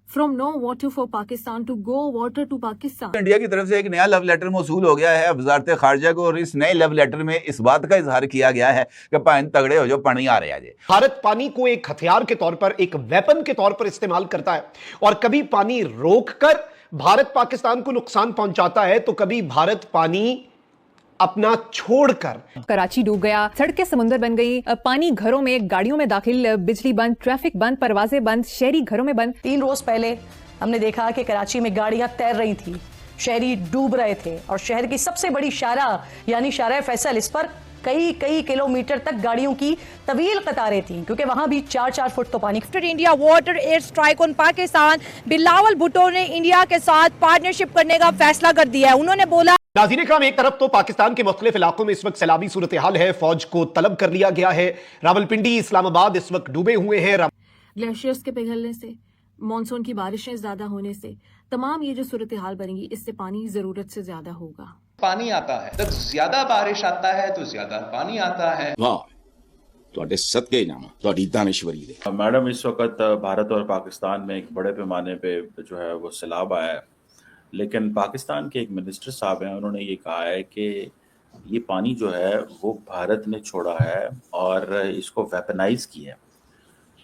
from no water for Pakistan to go water to Pakistan. India की तरफ से एक नया लव लेटर मौसूल हो गया है वजारत खारजा को, और इस नए लव लेटर में इस बात का इजहार किया गया है कि पानी तगड़े हो जो पानी आ रहे हैं। भारत पानी को एक हथियार के तौर पर, एक वेपन के तौर पर इस्तेमाल करता है, और कभी पानी रोककर भारत पाकिस्तान को नुकसान पहुंचाता है, तो कभी भारत पानी अपना छोड़कर। कराची डूब गया, सड़कें समुंदर बन गई, पानी घरों में, गाड़ियों में दाखिल, बिजली बंद, ट्रैफिक बंद, परवाजें बंद, शहरी घरों में बंद। 3 रोज पहले हमने देखा कि कराची में गाड़ियां तैर रही थी, शहरी डूब रहे थे, और शहर की सबसे बड़ी शारा यानी शारा फैसल, इस पर कई किलोमीटर तक गाड़ियों की तवील कतारें थी, क्योंकि वहां भी 4-4 फुट तो पानी। India water air strike on Pakistan, Bilawal Bhutto ने इंडिया के साथ पार्टनरशिप करने का फैसला कर दिया है। उन्होंने बोला, नाज़रीन इकराम, एक तरफ तो पाकिस्तान के मुख्तलिफ इलाकों में इस वक्त सैलाबी सूरत हाल है, फौज को तलब कर लिया गया है, रावलपिंडी, इस्लामाबाद इस वक्त डूबे हुए हैं। ग्लेशियर्स के पिघलने से, मानसून की बारिशें ज्यादा होने से, तमाम ये जो सूरत हाल बनेगी, इससे पानी जरूरत से ज्यादा होगा। पानी आता है, जब ज्यादा बारिश आता है तो ज्यादा पानी आता है। वाह, ਤੁਹਾਡੇ सदके जामा, ਤੁਹਾਡੀ दानिशवरी दे। मैडम, इस वक्त भारत और पाकिस्तान में एक बड़े पैमाने पे जो है वो सैलाब आया है, लेकिन पाकिस्तान के एक मिनिस्टर साहब हैं, उन्होंने ये कहा है कि ये पानी जो है वो भारत ने छोड़ा है और इसको वेपनाइज किया है।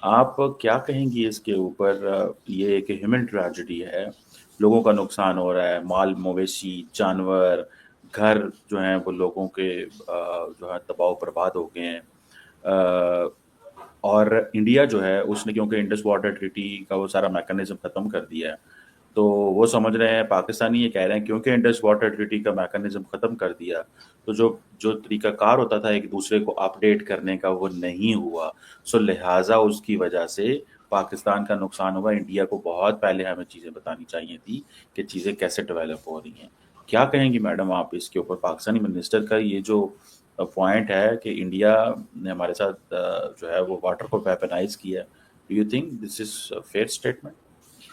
आप क्या कहेंगी इसके ऊपर? ये एक ह्यूमन ट्रेजेडी है, लोगों का नुकसान हो रहा है, माल मवेशी, जानवर, घर जो हैं वो लोगों के जो है तबाह बर्बाद हो गए हैं। और इंडिया जो है उसने, क्योंकि इंडस वाटर ट्रीटी का वो सारा मैकेनिज्म ख़त्म कर दिया है, तो वो समझ रहे हैं, पाकिस्तानी ये कह रहे हैं क्योंकि इंडस वाटर ट्रीटी का मैकेनिज्म ख़त्म कर दिया, तो जो तरीक़ाकार होता था एक दूसरे को अपडेट करने का, वो नहीं हुआ। सो लिहाजा उसकी वजह से पाकिस्तान का नुकसान हुआ। इंडिया को बहुत पहले हमें चीज़ें बतानी चाहिए थी कि चीज़ें कैसे डेवलप हो रही हैं। क्या कहेंगी मैडम आप इसके ऊपर? पाकिस्तानी मिनिस्टर का ये जो पॉइंट है कि इंडिया ने हमारे साथ जो है वो वाटर को वेपनाइज किया, do you think this is fair statement?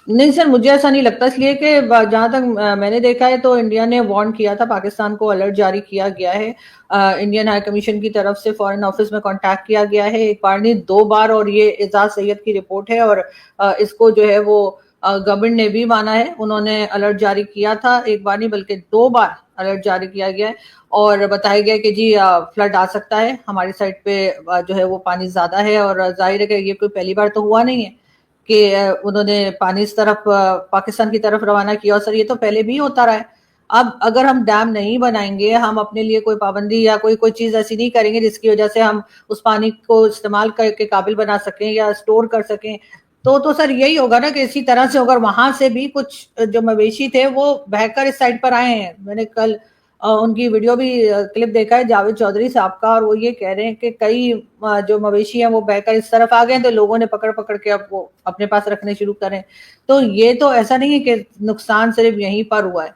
नहीं सर, मुझे ऐसा नहीं लगता, इसलिए कि जहां तक मैंने देखा है तो इंडिया ने वार्न किया था, पाकिस्तान को अलर्ट जारी किया गया है, इंडियन हाई कमीशन की तरफ से फॉरेन ऑफिस में कांटेक्ट किया गया है, एक बार नहीं 2 बार, और ये एजाज सैयद की रिपोर्ट है, और इसको जो है वो गवर्नमेंट ने भी माना है। उन्होंने अलर्ट जारी किया था, एक बार नहीं बल्कि 2 बार अलर्ट जारी किया गया है, और बताया गया कि जी फ्लड आ सकता है, हमारी साइड पे जो है वो पानी ज्यादा है, और जाहिर है कि ये कोई पहली बार तो हुआ नहीं है कि उन्होंने पानी इस तरफ पाकिस्तान की तरफ रवाना किया, और सर ये तो पहले भी होता रहा है। अब अगर हम डैम नहीं बनाएंगे, हम अपने लिए कोई पाबंदी या कोई चीज ऐसी नहीं करेंगे जिसकी वजह से हम उस पानी को इस्तेमाल करके काबिल बना सकें या स्टोर कर सकें, तो सर यही होगा ना कि इसी तरह से अगर वहां से भी कुछ जो मवेशी थे वो बहकर इस साइड पर आए हैं। मैंने कल उनकी वीडियो भी क्लिप देखा है जावेद चौधरी साहब का, और वो ये कह रहे हैं कि कई जो मवेशी हैं वो बहकर इस तरफ आ गए, तो लोगों ने पकड़ के अब वो अपने पास रखने शुरू करें। तो ये तो ऐसा नहीं है कि नुकसान सिर्फ यहीं पर हुआ है,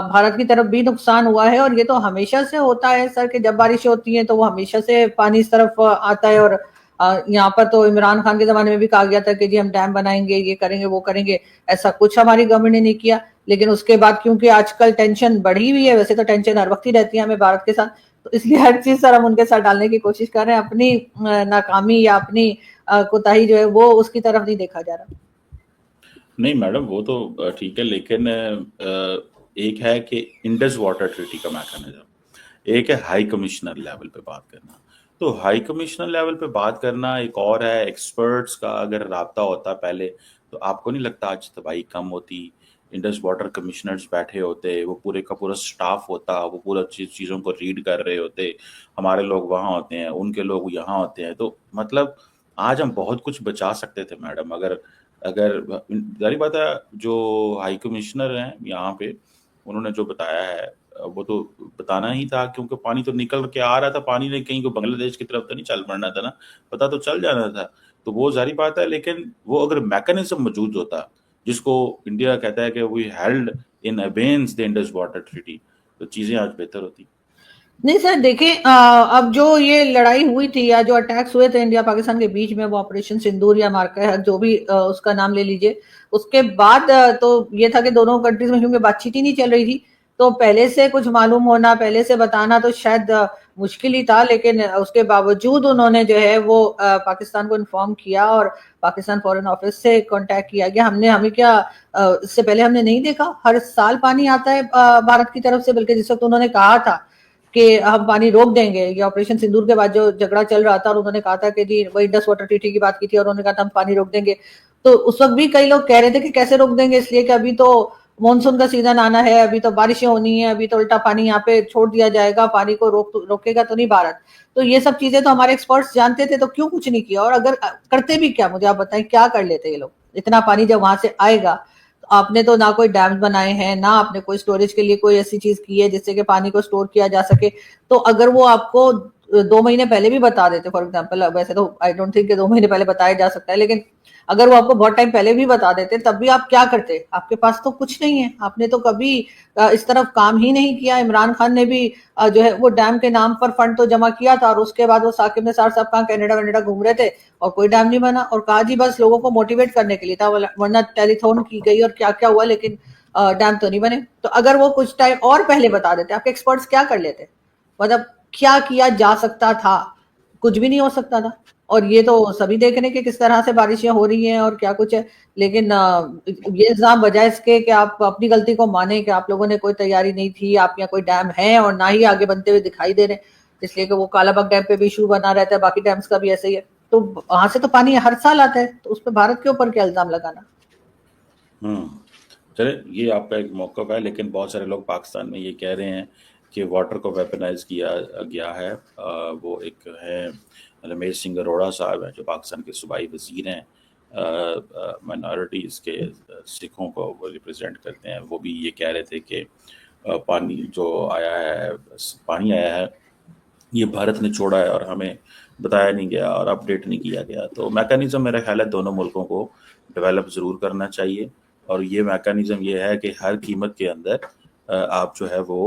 भारत की तरफ भी नुकसान हुआ है, और ये तो हमेशा से होता है सर कि जब बारिश होती है तो वो हमेशा से पानी इस तरफ आता है। और यहाँ पर तो इमरान खान के जमाने में भी कहा गया था कि जी हम डैम बनाएंगे, ये करेंगे, वो करेंगे, ऐसा कुछ हमारी गवर्नमेंट ने नहीं किया। लेकिन उसके बाद क्योंकि आजकल टेंशन बढ़ी हुई है, वैसे तो टेंशन हर वक्त ही रहती है हमें भारत के साथ, तो इसलिए हर चीज सर हम उनके साथ डालने की कोशिश कर रहे हैं, अपनी नाकामी या अपनी कोताही जो है वो उसकी तरफ नहीं देखा जा रहा। नहीं मैडम, वो तो ठीक है, लेकिन एक है कि इंडस वाटर ट्रीटी का मैकेनिज्म, एक है हाई कमिश्नर लेवल पे बात करना। तो हाई कमिश्नर लेवल पे बात करना एक और है, एक्सपर्ट्स का अगर राब्ता होता पहले, तो आपको नहीं लगता आज तबाही कम होती? इंडस वाटर कमिश्नर्स बैठे होते, वो पूरे का पूरा स्टाफ होता, वो पूरा चीज़ों को रीड कर रहे होते, हमारे लोग वहाँ होते हैं, उनके लोग यहाँ होते हैं, तो मतलब आज हम बहुत कुछ बचा सकते थे मैडम। अगर जारी बात है, जो हाई कमिश्नर हैं यहाँ पे, उन्होंने जो बताया है वो तो बताना ही था, क्योंकि पानी तो निकल के आ रहा था, पानी ने कहीं को बांग्लादेश की तरफ तो नहीं चल पड़ना था ना, पता तो चल जाना था, तो वो जारी बात है। लेकिन वो अगर मैकेनिज्म मौजूद होता, जिसको इंडिया कहता है कि we held in abeyance the Indus water treaty, तो चीजें आज बेहतर होती। नहीं सर देखिए, अब जो ये लड़ाई हुई थी या जो अटैक्स हुए थे इंडिया पाकिस्तान के बीच में, वो ऑपरेशन सिंदूर या मार्का हक जो भी उसका नाम ले लीजिए, उसके बाद तो ये था कि दोनों कंट्रीज में क्योंकि बातचीत ही नहीं चल रही थी, तो पहले से कुछ मालूम होना, पहले से बताना तो शायद मुश्किल ही था, लेकिन उसके बावजूद उन्होंने जो है वो पाकिस्तान को इन्फॉर्म किया और पाकिस्तान फॉरेन ऑफिस से कांटेक्ट किया गया। हमें क्या इससे पहले हमने नहीं देखा, हर साल पानी आता है भारत की तरफ से, बल्कि जिस वक्त उन्होंने कहा था कि हम पानी रोक देंगे, ये ऑपरेशन सिंदूर के बाद जो झगड़ा चल रहा था और उन्होंने कहा था कि जी वही इंडस वाटर ट्रीटी की बात की थी और उन्होंने कहा था हम पानी रोक देंगे, तो उस वक्त भी कई लोग कह रहे थे कि कैसे रोक देंगे, इसलिए कि अभी तो मॉनसून का सीजन आना है, अभी तो बारिशें होनी है, अभी तो उल्टा पानी यहाँ पे छोड़ दिया जाएगा, पानी को रोकेगा तो नहीं भारत। तो ये सब चीजें तो हमारे एक्सपर्ट्स जानते थे, तो क्यों कुछ नहीं किया? और अगर करते भी क्या, मुझे आप बताएं क्या कर लेते ये लोग? इतना पानी जब वहां से आएगा, तो आपने तो ना कोई डैम बनाए हैं, ना आपने कोई स्टोरेज के लिए कोई ऐसी चीज की है जिससे कि पानी को स्टोर किया जा सके। तो अगर वो आपको 2 महीने पहले भी बता देते, फॉर एग्जाम्पल, वैसे तो आई डोंट थिंक 2 महीने पहले बताया जा सकता है, लेकिन अगर वो आपको बहुत टाइम पहले भी बता देते, तब भी आप क्या करते? आपके पास तो कुछ नहीं है, आपने तो कभी इस तरफ काम ही नहीं किया। इमरान खान ने भी जो है वो डैम के नाम पर फंड तो जमा किया था और उसके बाद वो साकिब निसार साहब कहाँ कनाडा घूम रहे थे और कोई डैम नहीं बना, और कहा जी बस लोगों को मोटिवेट करने के लिए था, वरना टेलीथॉन की गई और क्या क्या हुआ, लेकिन डैम तो नहीं बने। तो अगर वो कुछ टाइम और पहले बता देते, आपके एक्सपर्ट्स क्या कर लेते? मतलब क्या किया जा सकता था? कुछ भी नहीं हो सकता था। और ये तो सभी देख रहे हैं कि किस तरह से बारिशें हो रही हैं और क्या कुछ है, लेकिन ये इल्जाम बजाय इसके कि आप अपनी गलती को माने कि आप लोगों ने कोई तैयारी नहीं थी, आप यहाँ कोई डैम है और ना ही आगे बनते हुए दिखाई दे रहे, इसलिए कि वो कालाबाग डैम पे भी इशू बना रहता है, बाकी डैम्स का भी ऐसे ही है। तो वहां से तो पानी हर साल आता है, तो उस पर भारत के ऊपर क्या इल्जाम लगाना? चले, ये आपका एक मौक़िफ़ है, लेकिन बहुत सारे लोग पाकिस्तान में ये कह रहे हैं कि वाटर को वेपनाइज किया गया है। वो एक है रमेश सिंह अरोड़ा साहब हैं, जो पाकिस्तान के सूबाई वज़ीर हैं, माइनॉरिटीज़ के सिखों को वो रिप्रेजेंट करते हैं। वो भी ये कह रहे थे कि पानी जो आया है ये भारत ने छोड़ा है और हमें बताया नहीं गया और अपडेट नहीं किया गया। तो मैकेनिज़्म मेरा ख्याल है दोनों मुल्कों को डेवलप ज़रूर करना चाहिए, और ये मैकेनिज़्म ये है कि हर कीमत के अंदर आप जो है वो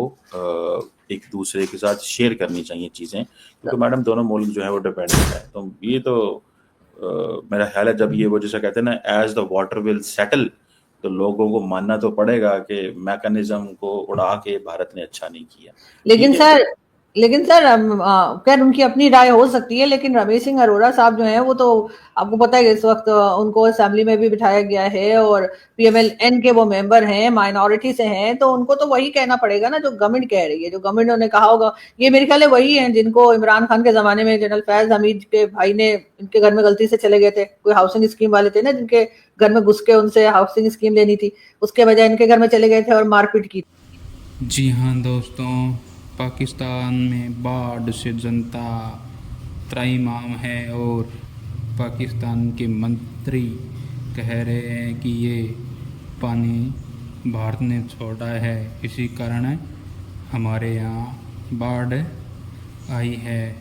एक दूसरे के साथ शेयर करनी चाहिए चीज़ें, क्योंकि मैडम दोनों मुल्क जो है वो डिपेंडेंट है। तो ये तो मेरा ख्याल है जब ये वो जैसे कहते हैं ना, as the water will settle, तो लोगों को मानना तो पड़ेगा कि मैकेनिज्म को उड़ा के भारत ने अच्छा नहीं किया। लेकिन सर खैर उनकी अपनी राय हो सकती है, लेकिन रमेश सिंह अरोड़ा साहब जो हैं वो तो आपको पता है इस वक्त उनको असेंबली में भी बिठाया गया है और PMLN के वो मेंबर हैं, माइनॉरिटी से हैं, तो उनको तो वही कहना पड़ेगा ना जो गवर्नमेंट कह रही है, जो गवर्नमेंट ने कहा होगा। ये मेरे ख्याल है वही हैं जिनको इमरान खान के जमाने में जनरल फैज हमीद के भाई ने इनके घर में गलती से चले गए थे, कोई हाउसिंग स्कीम वाले थे ना जिनके घर में घुस के उनसे हाउसिंग स्कीम लेनी थी, उसके बजाय इनके घर में चले गए थे और मारपीट की। जी हाँ दोस्तों, पाकिस्तान में बाढ़ से जनता त्राहिमाम है और पाकिस्तान के मंत्री कह रहे हैं कि ये पानी भारत ने छोड़ा है, इसी कारण हमारे यहाँ बाढ़ आई है।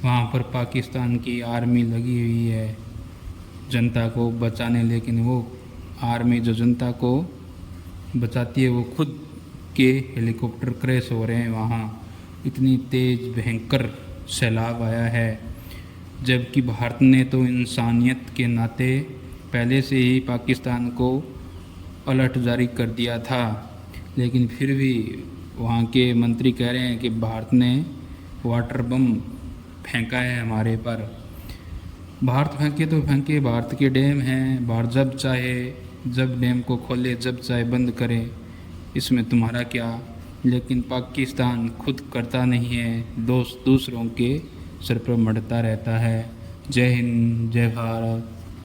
वहाँ पर पाकिस्तान की आर्मी लगी हुई है जनता को बचाने, लेकिन वो आर्मी जो जनता को बचाती है वो खुद के हेलीकॉप्टर क्रैश हो रहे हैं। वहाँ इतनी तेज़ भयंकर सैलाब आया है, जबकि भारत ने तो इंसानियत के नाते पहले से ही पाकिस्तान को अलर्ट जारी कर दिया था, लेकिन फिर भी वहाँ के मंत्री कह रहे हैं कि भारत ने वाटर बम फेंका है हमारे पर। भारत फेंके तो फेंके, भारत के डैम हैं, भारत जब चाहे जब डैम को खोले, जब चाहे बंद करे, इसमें तुम्हारा क्या। लेकिन पाकिस्तान खुद करता नहीं है, दूसरों के सिर पर मढ़ता रहता है। जय हिंद, जय भारत।